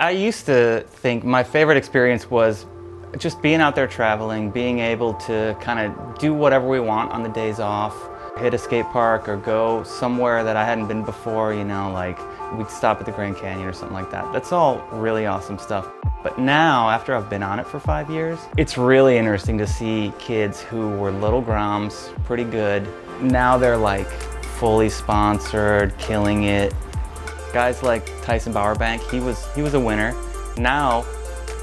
I used to think my favorite experience was just being out there traveling, being able to kind of do whatever we want on the days off, hit a skate park or go somewhere that I hadn't been before, you know, like we'd stop at the Grand Canyon or something like that. That's all really awesome stuff. But now, after I've been on it for 5 years, it's really interesting to see kids who were little groms, pretty good. Now they're like fully sponsored, killing it. Guys like Tyson Bowerbank, he was a winner. Now,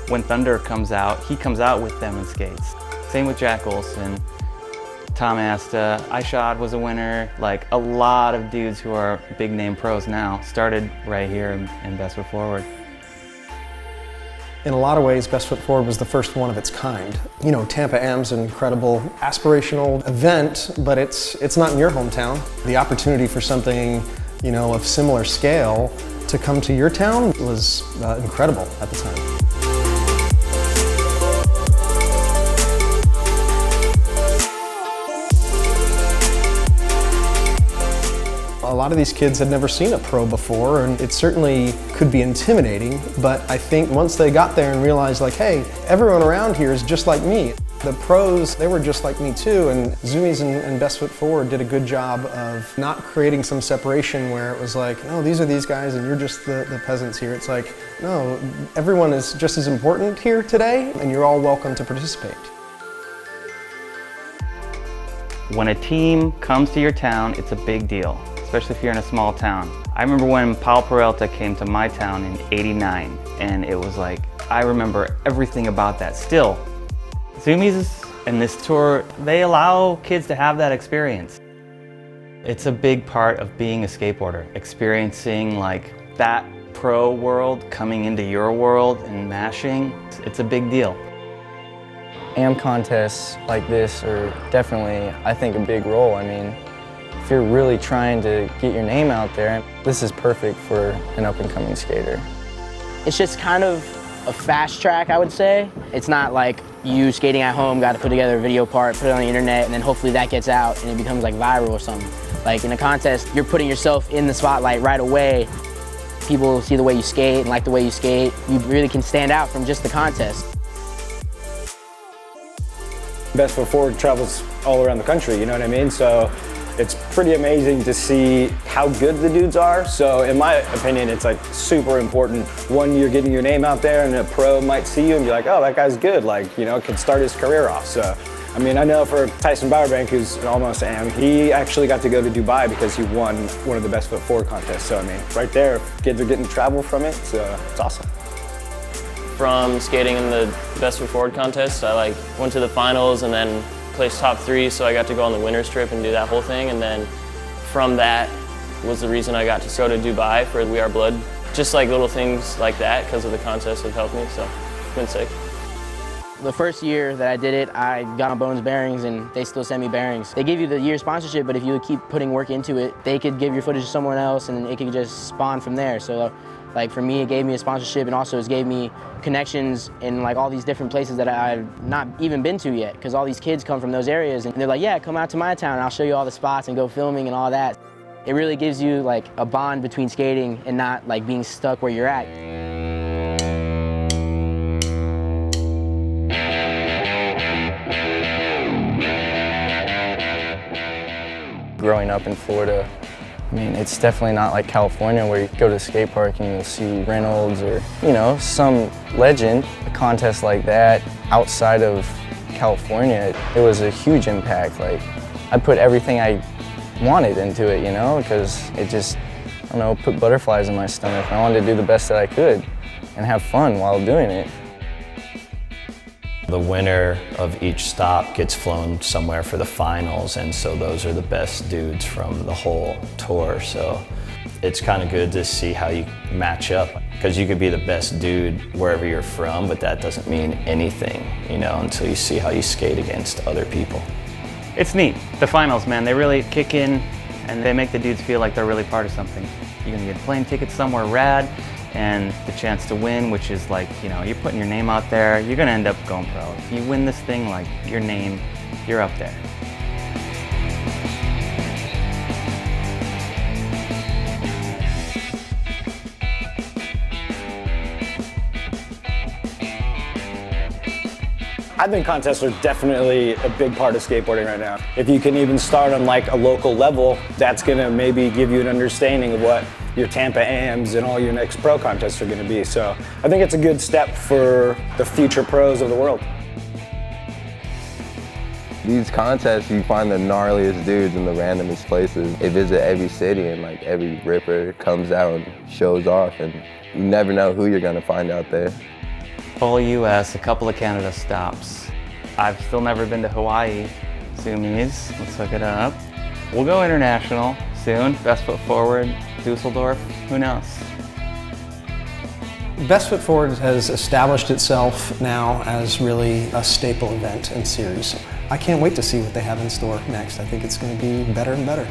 when Thunder comes out, he comes out with them in skates. Same with Jack Olson, Tom Asta, Ishod was a winner. Like a lot of dudes who are big name pros now started right here in Best Foot Forward. In a lot of ways, Best Foot Forward was the first one of its kind. You know, Tampa Am's an incredible aspirational event, but it's not in your hometown. The opportunity for something, you know, of similar scale to come to your town was incredible at the time. A lot of these kids had never seen a pro before, and it certainly could be intimidating, but I think once they got there and realized like, hey, everyone around here is just like me. The pros, they were just like me too, and Zumiez and Best Foot Forward did a good job of not creating some separation where it was like, no, these are these guys and you're just the peasants here. It's like, no, everyone is just as important here today, and you're all welcome to participate. When a team comes to your town, it's a big deal, especially if you're in a small town. I remember when Powell Peralta came to my town in '89, and it was like, I remember everything about that still. Zumiez and this tour, they allow kids to have that experience. It's a big part of being a skateboarder, experiencing like that pro world coming into your world and mashing. It's a big deal. AM contests like this are definitely, I think, a big role. I mean, if you're really trying to get your name out there, this is perfect for an up-and-coming skater. It's just kind of a fast track, I would say. It's not like you skating at home, got to put together a video part, put it on the internet, and then hopefully that gets out and it becomes like viral or something. Like in a contest, you're putting yourself in the spotlight right away. People see the way you skate and like the way you skate. You really can stand out from just the contest. Best Foot Forward travels all around the country, you know what I mean? So it's pretty amazing to see how good the dudes are. So in my opinion, it's like super important. One, you're getting your name out there and a pro might see you and be like, oh, that guy's good. Like, you know, could start his career off. So, I mean, I know for Tyson Bowerbank, who's an almost AM, he actually got to go to Dubai because he won one of the Best Foot Forward contests. So, I mean, right there, if kids are getting travel from it, it's awesome. From skating in the Best Foot Forward contest, I went to the finals and then placed top 3, so I got to go on the winner's trip and do that whole thing. And then from that was the reason I got to go to Dubai for We Are Blood. Just like little things like that because of the contest have helped me, so it's been sick. The first year that I did it, I got on Bones Bearings and they still send me bearings. They give you the year sponsorship, but if you keep putting work into it, they could give your footage to someone else and it could just spawn from there. So like for me, it gave me a sponsorship and also it gave me connections in like all these different places that I've not even been to yet, because all these kids come from those areas and they're like, yeah, come out to my town and I'll show you all the spots and go filming and all that. It really gives you like a bond between skating and not like being stuck where you're at. Growing up in Florida, I mean, it's definitely not like California where you go to a skate park and you'll see Reynolds or, you know, some legend. A contest like that outside of California, it was a huge impact. Like, I put everything I wanted into it, you know, because it just, I don't know, put butterflies in my stomach. I wanted to do the best that I could and have fun while doing it. The winner of each stop gets flown somewhere for the finals, and so those are the best dudes from the whole tour. So it's kind of good to see how you match up, because you could be the best dude wherever you're from, but that doesn't mean anything, you know, until you see how you skate against other people. It's neat. The finals, man, they really kick in and they make the dudes feel like they're really part of something. You're gonna get plane tickets somewhere rad, and the chance to win, which is like, you know, you're putting your name out there, you're gonna end up going pro. If you win this thing, like your name, you're up there. I think contests are definitely a big part of skateboarding right now. If you can even start on like a local level, that's gonna maybe give you an understanding of what your Tampa AMs and all your next pro contests are gonna be. So I think it's a good step for the future pros of the world. These contests, you find the gnarliest dudes in the randomest places. They visit every city and like every ripper comes out and shows off, and you never know who you're gonna find out there. Full US, a couple of Canada stops. I've still never been to Hawaii. Zoomies, let's look it up. We'll go international soon. Best Foot Forward, Dusseldorf, who knows? Best Foot Forward has established itself now as really a staple event and series. I can't wait to see what they have in store next. I think it's going to be better and better.